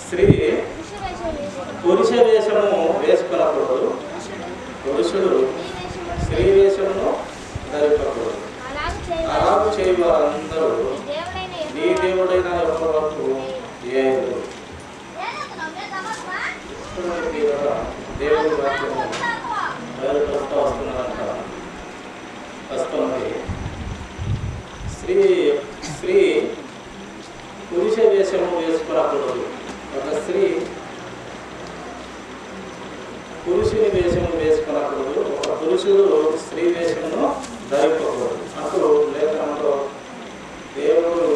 స్త్రీ పురుష వేషము వేసుకునకూడదు, పురుషుడు స్త్రీ వేషమును ధరింపకూడదు. అలాగూ చేయవారందరూ నీ దేవుడైన యెహోవాకు ఏలు. దేవుడి వాక్యము బయలుపరుస్తూ వస్తున్నారంట. వస్తుంది. స్త్రీ పురుష వేషము వేసుకునకూడదు. ఒక స్త్రీ పురుషుని వేషము వేసుకునకూడదు, ఒక పురుషుడు స్త్రీ వేషమును ధరింపకూడదు. అప్పుడు లేఖనంలో దేవుడు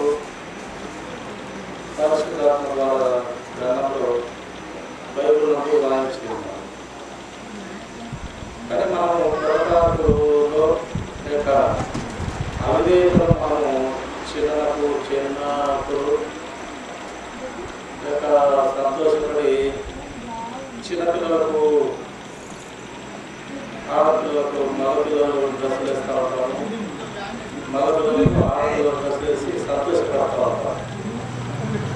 పరిశుద్ధాత్మ వాళ్ళ గ్రంథంలో బైబిల్ నందు రాయించి ఉన్నారు. కానీ మనము పొరపాటులో లేక అవిధేయతలో మనము చిన్నప్పుడు లేక సంతోషపడి చిన్నపిల్లలకు ఆడపిల్లలకు మగపిల్లలు డ్రెస్సులు వేస్తూ ఉంటాము, మగపిల్లలకు ఆడపిల్లలు డ్రెస్సులు వేసి సంతోషపడుతూ ఉంటాము.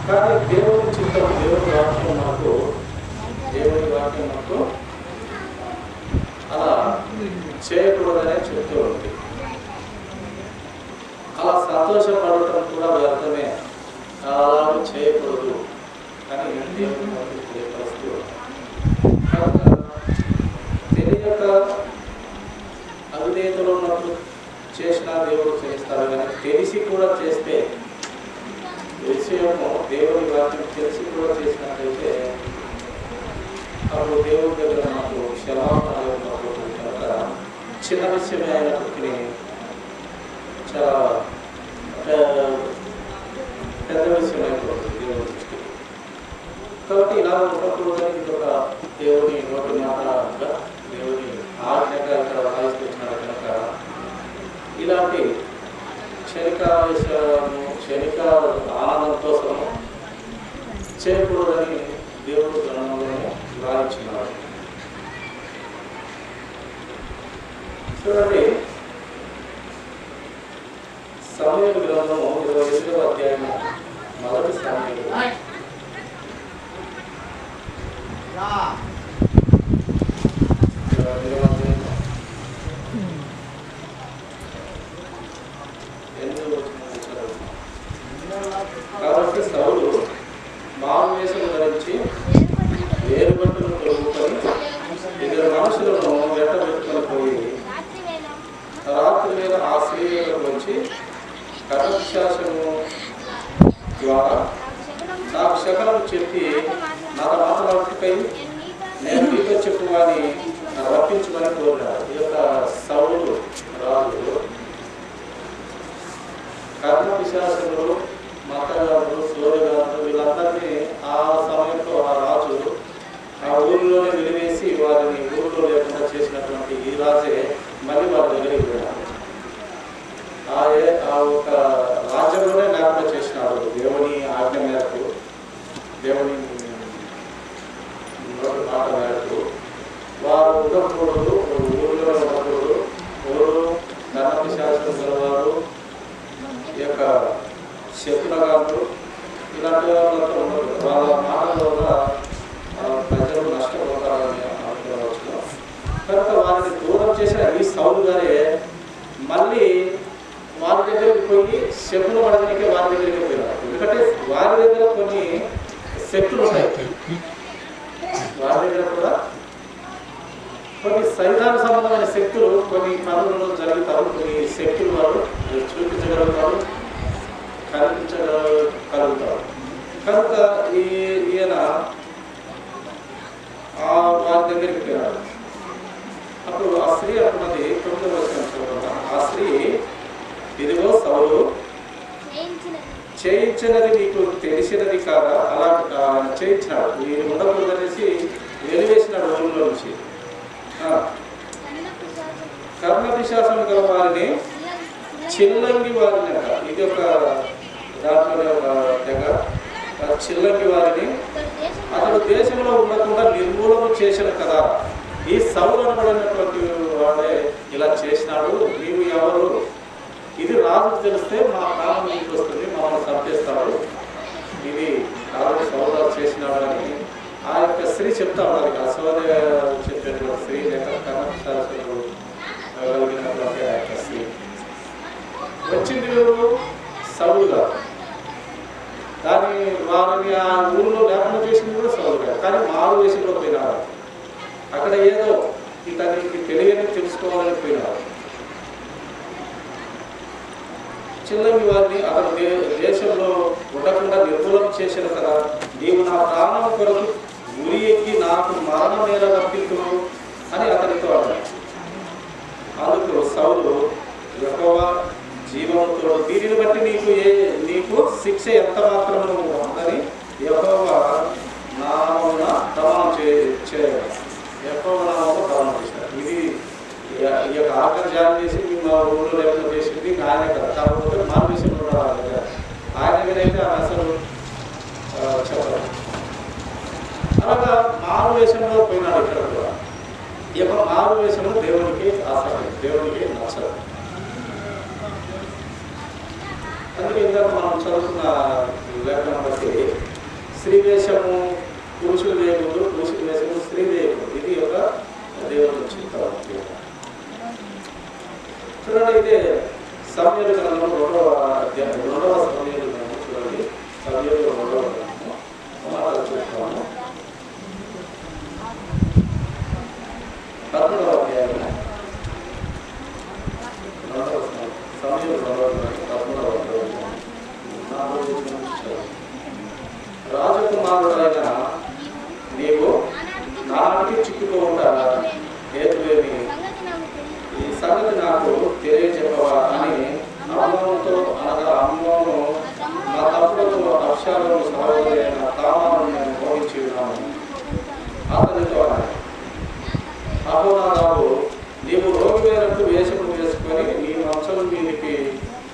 కానీ దేవుని చిత్తం, దేవుని వాక్యం మనకు అలా చేయకూడదనే చెప్తూ ఉంది. అలా సంతోషపడటం కూడా వ్యర్థమే, అలా చేయకూడదు అని దేవుని వాక్యం తెలియపరుస్తూ తెలియక అవిధేయతలో ఉన్నప్పుడు చేసిన దేవుడు చేస్తారు. కానీ తెలిసి కూడా చేస్తే విషయము దేవుని వాక్యం తెలిసి కూడా చేసినట్లయితే అప్పుడు దేవుడి దగ్గర మనకు క్షమాపణ కనుక చిన్న విషయమే అయినప్పటికీ చాలా పెద్ద విషయం అయిపోతుంది దేవుడి దృష్టికి. కాబట్టి ఇలా ఉన్నప్పుడు ఇది ఒక దేవుని నోటి మాటగా దేవుని ఆజ్ఞగా ఇక్కడ రాయిస్తున్నాడు కనుక ఇలాంటి క్షణిక ఆనందం కోసము చేయకూడదని దేవుడు గ్రంథంలో రాయించున్నాడు. చూడండి, సమూయేలు గ్రంథము 28వ అధ్యాయము మొదటి సమూయేలు కాబట్టి సౌలు మారువేషము ధరించి వేరుబట్టును తొలుగుకొని 2 మనుషులను వెంటబెట్టుకొని పోయి రాత్రి వేళ ఆ స్త్రీలకు వచ్చి కర్ణపిశాచము ద్వారా నాకు శకలం చెప్పి నాకు మాట్లాడుటకై నేను మీతో చెప్పువాని రప్పించుకొని కోరినాడు. ఈ యొక్క సౌలు రాజు కర్ణపిశాచములు, మతగారు, సోదరులు వీళ్ళందరినీ ఆ సమయంలో ఆ రాజు ఆ ఊరిలోనే వెలివేసి వారిని ఊరిలో లేకుండా చేసినటువంటి ఈ రాజే మళ్ళీ వారి దగ్గరికి వెళ్ళాడు. ఆ ఒక రాజ్యంలోనే లేకుండా చేసినాడు. దేవుని ఆజ్ఞ మేరకు, దేవుని మాట మేరకు వారు ఉండకూడదు, ఊరిలో ఉండకూడదు. ఊరు కర్ణపిశాచం గలవారు, ఈ యొక్క శత్రుగారు ఇలాంటి వాళ్ళతో ఉండదు. వాళ్ళ మాటల వల్ల ప్రజలు నష్టపోతారని అనుకోవచ్చు. కనుక వారిని దూరం చేసిన ఈ సౌలు గారే మళ్ళీ వారి దగ్గరికి పోయి శత్రులు పడడానికి వారి దగ్గరికి పోయినారు. ఎందుకంటే వారి దగ్గర కొన్ని శక్తులు ఉన్నాయి, వారి దగ్గర కూడా కొన్ని సైతానికి సంబంధమైన శక్తులు, కొన్ని పనులలో జరుగుతారు, కొన్ని శక్తులు వారు చూపించగలుగుతారు, కల్పించగలుగుతారు. కనుక ఈయన వారి దగ్గరికి పోయినాడు. అప్పుడు ఆ స్త్రీ అంటున్నది 9వ వచనం, ఆ స్త్రీ ఇదిగో సౌలు చేయించినది నీకు తెలిసినది కాదా? అలా చేయించినాడు, వీరు ఉండకూడదనేసి వెలివేసినాడు ఊళ్ళో నుంచి. కర్ణపిశాచం గల వారిని చిల్లంగి వారిని అంట. ఇది ఒక దాంట్లో ఒక తెగ, చిల్లంగి వారిని అతడు దేశంలో ఉండకుండా నిర్మూలన చేసిన కదా. ఈ సౌలు అనబడినటువంటి వాడే ఇలా చేసినాడు, నీవు ఎవరు? ఇది రాజుకు తెలిస్తే మా ప్రాణం ఇంటికి వస్తుంది, మమ్మల్ని చంపేస్తాడు. ఇది రాజు సౌలు చేసినాడు అని ఆ యొక్క స్త్రీ చెప్తా ఉన్నది. అసోదయ చెప్పేటువంటి స్త్రీ లేక కర్మశాస్త్రులు కలిగినటువంటి ఆ యొక్క స్త్రీ వచ్చింది సౌలు గారు. వారిని ఆ ఊరిలో లేకుండా చేసింది కూడా సౌలు గారు. కానీ మారు వేషంలో పోయినారు. అక్కడ ఏదో ఇతనికి తెలియని తెలుసుకోవాలని పోయినారు. చిల్లంగి వారిని అతను దేశంలో ఉండకుండా నిర్మూలన చేశాను కదా, నీవు నా ప్రాణం కొరకు ఉరి ఎక్కి నాకు మరణమేలా రప్పించును అని అతనితో అన్నాడు. అందుకు సౌలు యెహోవా జీవముతో దీనిని బట్టి నీకు శిక్ష ఎంత మాత్రము ఉందని యెహోవా నామమున ప్రమాణం చేయగా యెహోవా నామమున ప్రమాణం చేశారు. ఇది ఈ యొక్క ఆఖరి జారీ చేసి మా ఊళ్ళో లేకుండా చేసింది ఆయన కదా. కాకపోతే మా విషయంలో కూడా ఆయన మీదైతే అసలు చెప్పారు. అలాగా మారు వేషంలో పోయినాడు. ఇక్కడ కూడా ఈ యొక్క మారు వేషంలో దేవునికి ఆసక్తి, దేవునికి నచ్చదు. అందుకే ఇందాక మనం చదువుకున్న లేఖనం బట్టి స్త్రీ వేషము పురుషులు వేయకూడదు, పురుషుల వేషము స్త్రీ వేయకూడదు. ఇది ఒక దేవుని చిత్తం. చూడండి, ఇదే సమయలు గ్రంథం 2వ అధ్యాయం 2వ సమయలు గ్రంథం చూడండి. సమయలు 2వ గ్రంథము చూస్తాము 11వ అధ్యాయం సమయలు 2వ అధ్యాయం రాజకుమారుడైన నీవు నాటికి చిక్కుకోకుండా ఏమి ఈ సంగతి నాకు తెలియజెప్పవా అని అమ్మోనుతో అనగా అమ్మోను నా తమ్ముడు అబ్షాలోము సహోదరైన తామారును నేను మోహించి ఉన్నాను. అతనితో అహోనాదాబు నీవు రోగివేరకు వేషము వేసుకొని నీ వంశం మీదికి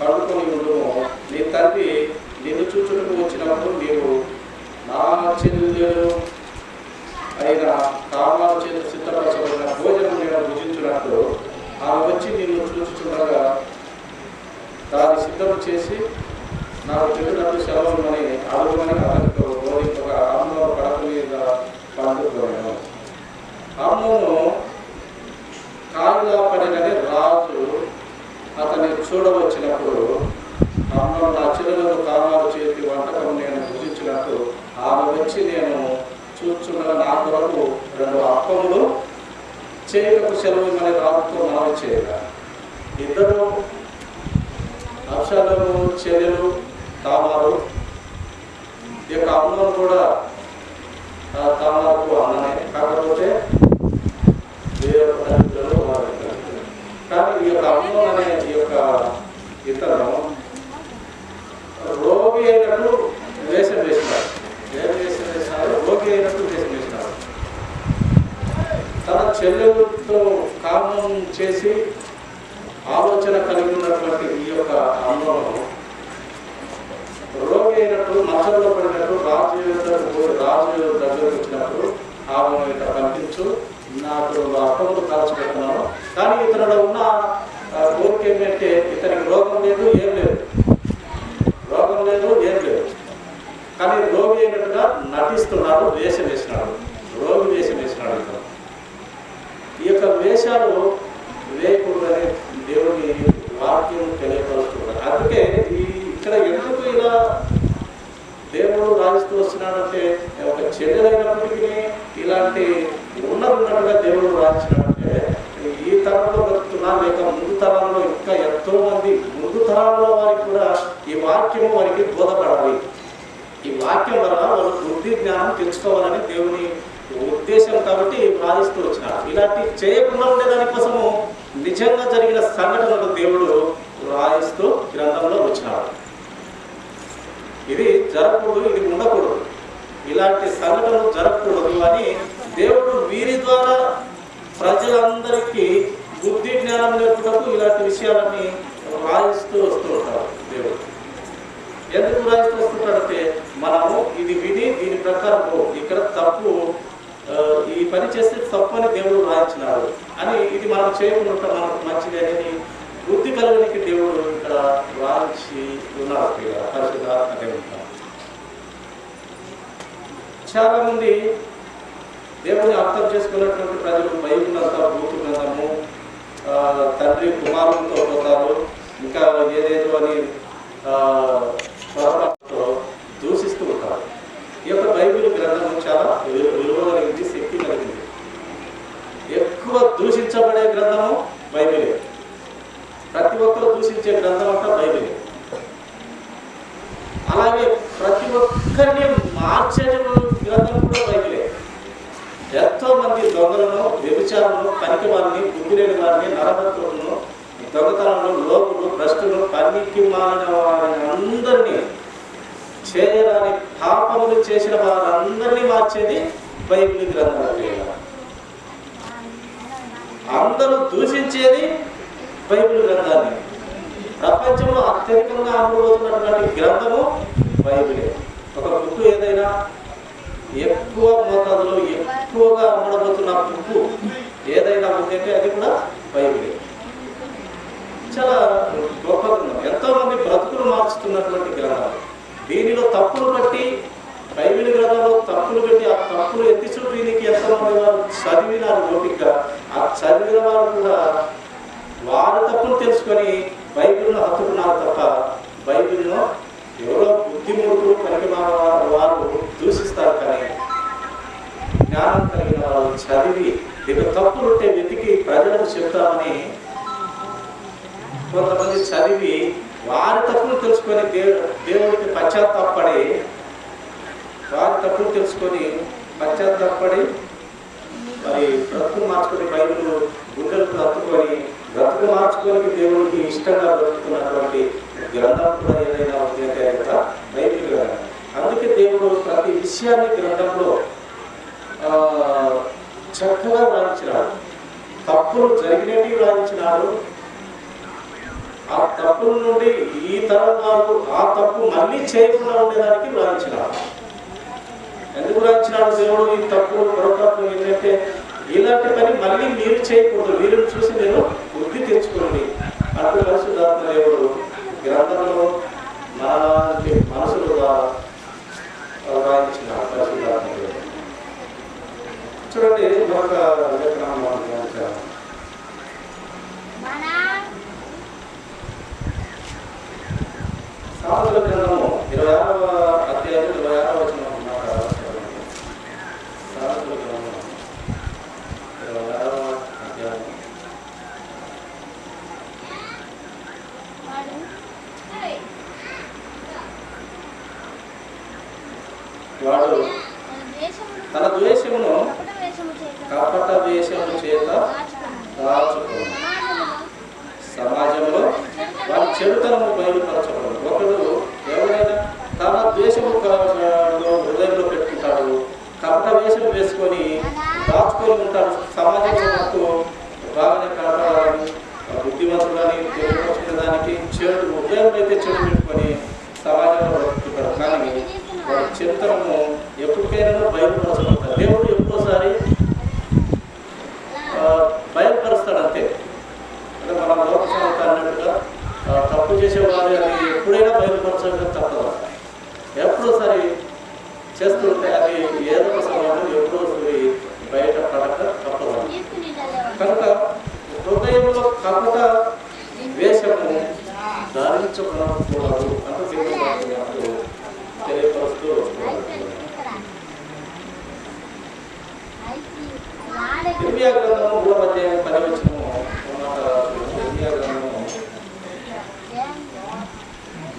పడుకొని ఉండుము. నీ తండ్రి నిన్ను చూచుటకు వచ్చినప్పుడు నీవు నా చెల్లెలు అయిన తామారు చేత సిద్ధపరచబడిన భోజనం నేను భుజించినట్లు ఆమె వచ్చి నిన్ను చూచుచుండగా దాన్ని సిద్ధం చేసి నాకు చెప్పినట్టు సెలవుమని అడుగుమని అతనితో బోధింపగా అమ్మోను పడక మీద పండుకోను. అమ్మోను కాలుగా పడినని రాజు అతన్ని చూడవచ్చినప్పుడు అమ్మోను నా చెల్లెలను తామారు చేతి వంటకం నేను భుజించినట్టు ఆమె వచ్చి నేను చూచుండగా నా కొరకు 2 అప్పములు చేయటకు సెలవుమని రాజుతో మనవి చేయగా ఇద్దరు అబ్షాలోము చెల్లెలు తామారు. ఈ యొక్క అమ్మోను కూడా తామారుకు అన్ననే, కాకపోతే వేరే తల్లిదండ్రులు వారి. కానీ ఈ యొక్క అమ్మోను అనే ఈ యొక్క ఇతను రోగి అయినట్టు వేషం వేసినాడు. ఏం వేషం వేసినాడు? రోగి అయినట్టు వేషం వేసినాడు. తన చెల్లెలతో కామం చేసి ఆలోచన కలిగి ఉన్నటువంటి ఈ యొక్క అమ్మను రోగి అయినట్టు మచ్చల్లో పడినట్టు రాజు దగ్గరకు వచ్చినప్పుడు ఆమె ఇట్లా కనిపించు, నాకు అప్పములు కాల్చిపెట్టున్నాను. కానీ ఇతరులో ఉన్న కోరిక ఏమంటే ఇతనికి రోగం లేదు, ఏం లేదు, రోగం లేదు, ఏం లేదు. కానీ రోగి అయినట్టుగా నటిస్తున్నాడు, వేషం వేసినాడు, రోగి వేషం వేసినాడు. ఇతను ఈ యొక్క వేషాలు వేయకూడదని దేవుని వాక్యం తెలియపరుస్తున్నారు. అందుకే ఇక్కడ ఎందుకు ఇలా దేవుడు రాయిస్తూ వస్తున్నాడంటే ఒక చెల్లెలైనప్పటికీ ఇలాంటి ఉన్నట్టుగా దేవుడు రాయించినాడంటే ఈ తరంలో బతుకుతున్నా లేక ముందు తరంలో ఇంకా ఎంతో మంది ముందు తరాల్లో వారికి కూడా ఈ వాక్యము వారికి బోధపడాలి. ఈ వాక్యం వల్ల వాళ్ళు బుద్ధి జ్ఞానం తెలుసుకోవాలని దేవుని ఉద్దేశం కాబట్టి రాయిస్తూ వచ్చినాడు. ఇలాంటి చేయకుండా ఉండే దానికోసము నిజంగా జరిగిన సంఘటనలు దేవుడు రాయిస్తూ గ్రంథంలో వచ్చినాడు. ఇది జరగకూడదు, ఇది ఉండకూడదు, ఇలాంటి సంఘటనలు జరగకూడదు అని దేవుడు వీరి ద్వారా ప్రజలందరికీ బుద్ధి జ్ఞానం నేర్పుటకు ఇలాంటి విషయాలని రాయిస్తూ వస్తూ ఉంటాడు దేవుడు. ఎందుకు రాయిస్తూ వస్తుంటాడంటే మనము ఇది విని దీని ప్రకారం ఇక్కడ తప్పు, ఈ పని చేస్తే తప్పు అని దేవుడు రాయించినాడు అని, ఇది మనం చేయకుండా మనకు మంచిది అనేది బుద్ధి కలగడానికి దేవుడు ఇక్కడ రాయించి ఉన్నాడు. పరిశుద్ధాత్మ దేవుడు చాలామంది దేవుని అర్థం చేసుకున్నటువంటి ప్రజలు బైబిల్ అంతా భూత గ్రంథము, తండ్రి కుమారులతో పోతారు, ఇంకా ఏదేదో అని పొరపాటుతో దూషిస్తూ ఉంటారు. ఈ యొక్క బైబిల్ గ్రంథం చాలా విలువ కలిగింది, శక్తి కలిగింది. ఎక్కువ దూషించబడే గ్రంథము బైబిలే. ప్రతి ఒక్కరు దూషించే గ్రంథం అంట బైబిలే. అలాగే ప్రతి ఒక్కరిని మార్చే గ్రంథం కూడా బైబిలే. ఎంతో మంది దొంగలను, వ్యభిచారులను, పనికి వారిని, బుద్ధి లేని వారిని, నరహత్తులను, దొంగతనంలో లోపులు, భ్రష్టులు, పనికి మాలిన వారిని అందరినీ, చేయరాని పాపములు చేసిన వారందరినీ మార్చేది బైబిల్ గ్రంథం. అందరూ దూషించేది బైబిల్ గ్రంథాన్ని. ప్రపంచంలో అత్యధికంగా అమ్ముడుపోతున్నటువంటి గ్రంథము బైబిలే. ఒక బుక్ ఏదైనా ఎక్కువ మోతాదులో ఎక్కువగా అమ్మడబోతున్న బుక్ ఏదైనా ఉందంటే అది కూడా బైబిలే. చాలా గొప్ప గ్రంథం. ఎంతో మంది బ్రతుకులు మార్చుతున్నటువంటి గ్రంథాలు. దీనిలో తప్పులు బట్టి, బైబిల్ గ్రంథంలో తప్పులు పెట్టి ఆ తప్పులు ఎత్తి చూపడానికి ఎంతమంది వారు చదివినారు ఓపిక. ఆ చదివిన వారు కూడా వారి తప్పులు తెలుసుకొని బైబిల్ను హత్తుకున్నారు తప్ప బైబిల్ను ఎవరో బుద్ధిమూర్ఖులు, పనికి వారు దూషిస్తారు. కానీ జ్ఞానం కలిగిన వారు చదివి దీని తప్పులుంటే వెతికి ప్రజలకు చెప్తామని కొంతమంది చదివి వారి తప్పులు తెలుసుకొని దేవుడికి పశ్చాత్తాపడి, వారి తప్పులు తెలుసుకొని పశ్చాత్తాపడి మరి బ్రతుకు మార్చుకొని బైబిల్ గుండెలకు హత్తుకొని బ్రతుకు మార్చుకోనికి దేవుడికి ఇష్టంగా బ్రతుకుతున్నటువంటి గ్రంథం కూడా ఏదైనా ఉంది అంటే కదా బైబిల్ గ్రంథం. అందుకే దేవుడు ప్రతి విషయాన్ని గ్రంథంలో చక్కగా వ్రాయించినాడు. తప్పులు జరిగినవి వ్రాయించినాడు. ఆ తప్పుల నుండి ఈ తరం వారు ఆ తప్పు మళ్ళీ చేయకుండా ఉండేదానికి వ్రాయించినాడు. ఎందుకు వ్రాయించినాడు దేవుడు? ఈ తప్పులు, పొరపాట్లు ఏంటంటే ఇలాంటి పని మళ్ళీ మీరు చేయకూడదు, వీరిని చూసి నేను బుద్ధి తెచ్చుకోండి అంటూ పరిశుద్ధాత్మ దేవుడు గ్రంథంలో మనలాంటి మనసుల ద్వారా వ్రాయించినాడు పరిశుద్ధాత్మ దేవుడు. చూడండి, మరొక లేఖనాన్ని మనం ధ్యానించాలి. సామెతల గ్రంథము 26వ అధ్యాయం 26వ వచనం మాట. సామెతల గ్రంథం 26వ అధ్యాయం. వాడు తన ద్వేషమును కపట వేషము చేత దాచుకోను, సమాజంలో వారి చెడుతనము బయలుపరచబడదు. ఒకడు ఎవరైనా తన ద్వేషము హృదయంలో పెట్టుకుంటాడు, కపట వేషం వేసుకొని దాచుకొని ఉంటాడు. సమాజంలో నాకు బాగానే కనపడాలని, బుద్ధిమంతులని తెలియపరచుకునేదానికి చెడు హృదయంలో అయితే చెడు పెట్టుకొని సమాజంలో బ్రతుకుంటాడు. కానీ వారి చెడుతనము ఎప్పటికైనా బయలుపరచబడతాడు. దేవుడు ఎప్పుడోసారి బయలుపరుస్తాడు అంతే. అంటే మన లోకసంత అన్నట్టుగా తప్పు చేసేవారు అది ఎప్పుడైనా బయలుపరచడం తప్పదు. ఎప్పుడోసారి చేస్తుంటే అది ఏదో ఒక సమయంలో ఎప్పుడో బయట పడక తప్పదు. కనుక హృదయంలో కపట వేషము ధరించకూడదు అంటూ తెలియపరుస్తూ ఇర్మియా గ్రంథము 3వ అధ్యాయం 10వ వచనము. ఇర్మియా గ్రంథము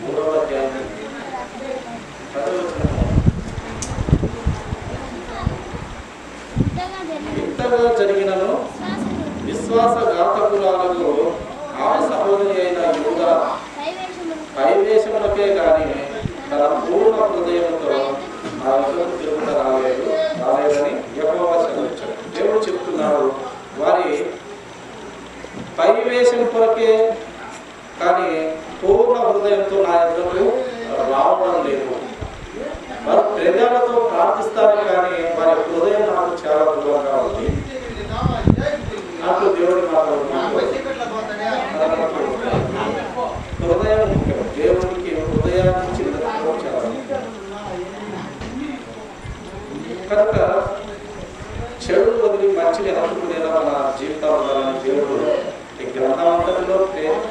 3వ అధ్యాయం 10వ వచనము. ఇంతగా జరిగినను విశ్వాసఘాతకురాలకు ఆమె సహోదరి అయిన యూదా పైవేషములకే కానీ తన పూర్ణ హృదయంతో నా వద్దకు తిరుగుట రాలేదని యెహోవా సెలవిచ్చాడు. దేవుడు చెప్తున్నాడు, వారి పైవేషం కొరకే కానీ పూర్ణ హృదయంతో నా వద్దకు రావడం లేదు. వారు ప్రజలతో ప్రార్థిస్తారు కానీ వారి హృదయం నాకు చాలా దూరంగా ఉంది అట్లు దేవుడి హృదయం ముఖ్యం. దేవుడికి హృదయాన్ని చాలా కనుక చెడు వదిలి మంచిని హత్తుకునేలా మన జీవితాలు దేవుడు ఈ గ్రంథాంతరంలో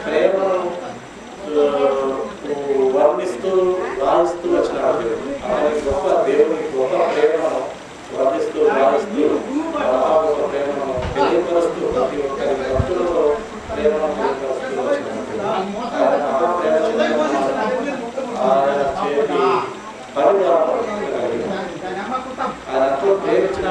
ప్రేమను వర్ణిస్తూ రాయిస్తూ వచ్చినాడు. అలాగే గొప్ప దేవుని గొప్ప ప్రేమను వర్ణిస్తూ రాయిస్తూ గొప్ప ప్రేమను తెలియపరుస్తూ ప్రతి ఒక్కరి భక్తులలో ప్రేమను తెలియపరుస్తూ వచ్చినప్పుడు ఆయన మహాప్రేమ ఆయన చేతి పరివారం ఆయన ఎంతో ప్రేమించిన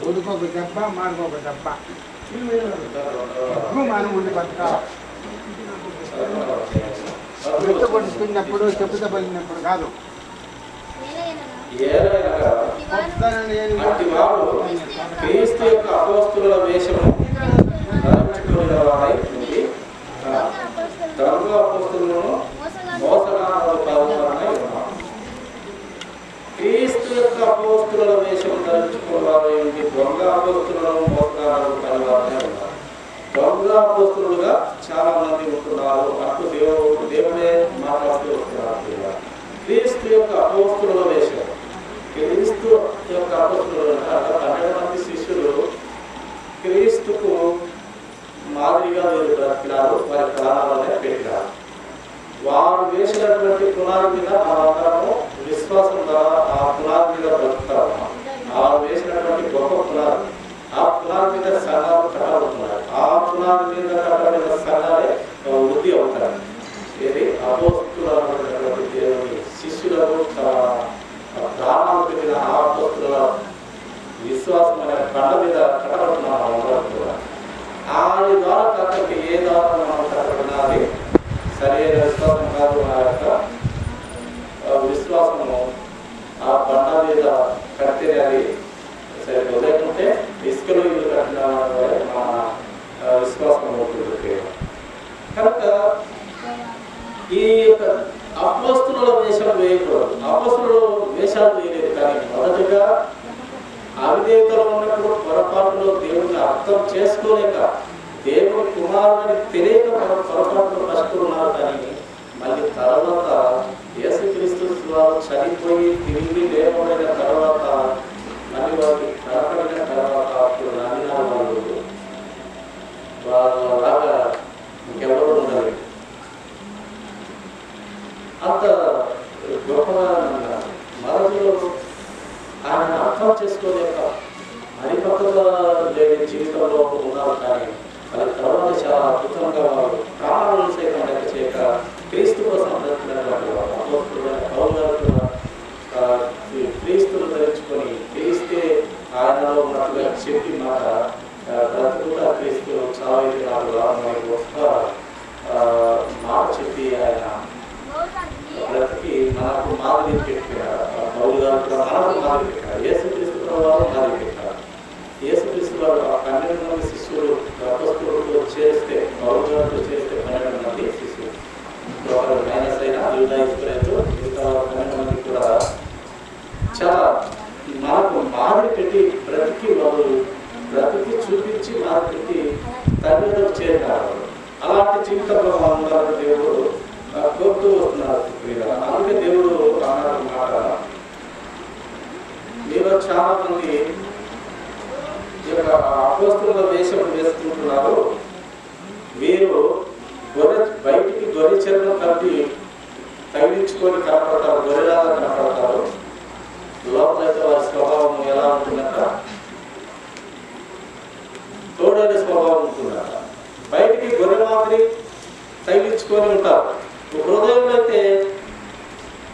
ఉడుకోక దెబ్బ మాడుకోక దెబ్బ మనం ఉండి బతకాలి. చెప్త పడుతున్నప్పుడు చెప్పుత పడినప్పుడు కాదు. క్రీస్తు యొక్క అపోస్తుల వేషము దొంగ అపోస్తులను మోసగాళ్ళ క్రీస్తు యొక్క అపోస్తుల వేషం ధరించుకున్నవారు ఏంటి? దొంగ అపోస్తులను మోసగాళ్ళు పనివారనే ఉన్నారు. దొంగ అపోస్తులుగా చాలా మంది ఉంటున్నారు. అటు దేవుడే మాట్లాడుతూ వస్తున్నారు. క్రీస్తు యొక్క అపోస్తుల వేషం, క్రీస్తు యొక్క అపోస్తులు 12 మంది శిష్యులు క్రీస్తుకు మాదిరిగా వీరు బ్రతికినారు. వారి ప్రాణాలనే పెట్టినారు. వారు వేసినటువంటి పునాది మీద మనమందరము విశ్వాసం ద్వారా ఆ పునాది మీద బ్రతుకుతాము. వారు వేసినటువంటి గొప్ప పునాది, ఆ పునాది మీద సంఘాలు కట్టబడుతున్నారు. ఆ పునాది మీద కట్టబడిన సంఘాలే వృద్ధి అవుతారు. ఇది అపోస్తులైనటువంటి దేవుని శిష్యులకు ప్రాణాలు పెట్టిన ఆ అపోస్తుల విశ్వాసం అనే కొండ మీద కట్టబడుతున్నారు. అందరూ కూడా ఆయన ద్వారా కట్టకి ఏ ద్వారా మనం కట్టబడినది సరైన విశ్వాసం కాదు. ఆ యొక్క విశ్వాసము ఆ బండ మీద కడితే అది సరిగ్గా లేకుంటే ఇసుకలు ఇల్లు కట్టిన మన విశ్వాసం అవుతుంది. కనుక ఈ యొక్క అపోస్తుల వేషాలు వేయకూడదు. అపోస్తులు వేషాలు వేయలేదు. కానీ మొదటిగా అవిధేయతలో ఉన్నప్పుడు పొరపాటులో దేవుడిని అర్థం చేసుకోలేక దేవుని కుమారుని తెలియక పొరపాటులో కష్టపడున్నారు. కానీ మళ్ళీ తర్వాత యేసుక్రీస్తు వారు చనిపోయి తిరిగి లేకపోయిన తర్వాత మళ్ళీ వారికి కనపడిన తర్వాత అప్పుడు నమ్మిన వాళ్ళలాగా ఇంకెవరు ఉండదు. అంత గొప్పగా మరొకరు ఆయన అర్థం చేసుకోలేక పరిపక్వత లేని జీవితంలో ఉన్నారు. కానీ అది తర్వాత చాలా అద్భుతంగా వారు ప్రాణాలను సైతం లెక్క చేయక క్రీస్తు కోసం బ్రతికినటువంటి క్రీస్తును ధరించుకొని క్రీస్తే ఆయనలో ఉన్నట్టుగా చెప్పి మాట బ్రతుకుతా క్రీస్తు చావైతే నాకు గొప్ప మాట చెప్పి ఆయన బ్రతికి మనకు మాదిరి పెట్టారు. పౌలు గారు కూడా మనకు మాదిరి పెట్టారు. యేసుక్రీస్తు వారు మాదిరి పెట్టారు. యేసుక్రీస్తు వారు ఆ 12 మంది శిష్యులు అపోస్తులతో చేస్తే, పౌలు గారితో చేస్తే 12 మంది శిష్యులు ఒకరు మైనస్ అయినా యూదాయిస్తున్నారు. మిగతా 12 మంది కూడా చాలా మనకు మాదిరి పెట్టి బ్రతికి వాళ్ళు బ్రతికి చూపించి మాదిరి పెట్టి తండ్రితో చేరినారు. అలాంటి జీవితంలో అందరూ దేవుడు కోరుతూ వస్తున్నారు. అందుకే దేవుడు అన్నాడు మాట, మీరు చాలా మంది ఈ యొక్క అపోస్తుల వేషం వేసుకుంటున్నారు. వీరు బయటికి గొర్రె చర్మం కట్టి తగిలించుకొని కనపడతారు, గొర్రెలాగా కనపడతారు. లోపలైతే వారి స్వభావం ఎలా ఉంటుందంట? తోడైన స్వభావం ఉంటుందంట. బయటికి గొర్రె మాదిరి తగిలించుకొని ఉంటారు. హృదయంలో అయితే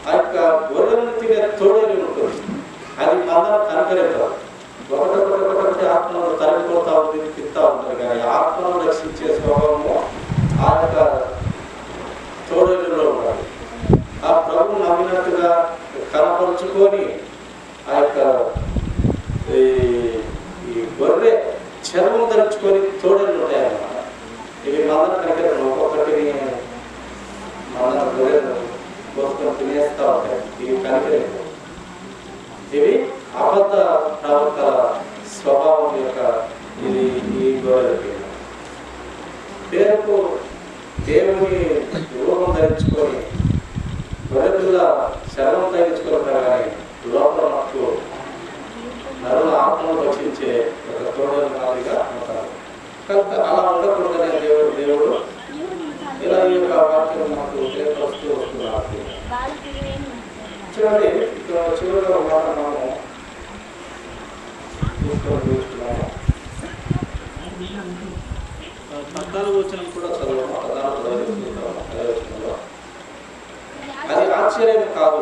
ఆ యొక్క గొర్రెలను తినే తోడని ఉంటుంది. అది మందరం కనకరేస్తారు. ఒకటి ఆత్మను తరిగిపోతా ఉంటుంది, తింటా ఉంటారు. కానీ ఆత్మను రక్షించే స్వభావము ఆ యొక్క తోడలో ఉండాలి. ఆ ప్రభువు నమ్మినట్టుగా కనపరుచుకొని ఆ యొక్క ఈ గొర్రె చర్మం ధరించుకొని తోడలు ఉంటాయన్నమాట. ఇవి మందరం కనకరేస్తారు. ఒక్కొక్కటిని మన గొర్రెలు కోసుకొని తినేసి దేవుని రూపం ధరించుకొని గొర్రెపిల్ల శరణం ధరించుకుంటారు కానీ లోపల మటుకు నరుల ఆత్మను రక్షించే ఒక తోడని మాదిరిగా ఉంటారు. కనుక అలా ఉండకూడదనే దేవుడు ఇలా ఈ యొక్క వాక్యం మాకు తెలియపరుస్తూ వస్తున్నారు. చూడండి, ఇక్కడ చివరిగా మాట మనము చూస్తున్నాము. 14 వచనం కూడా చదువు. 14 వచనంలో అది ఆశ్చర్యం కాదు,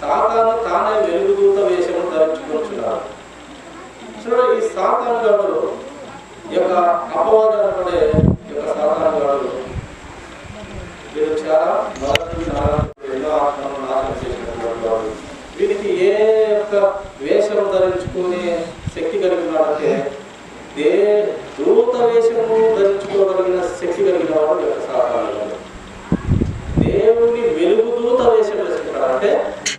సాతాను తానే వెలుగుదూత వేషము ధరించుకుంటున్నాడు. చూడండి, ఈ సాతాను గాడు ఈ యొక్క అపవాదం అనబడే ఈ యొక్క సాతాను గాడు వీరు చాలా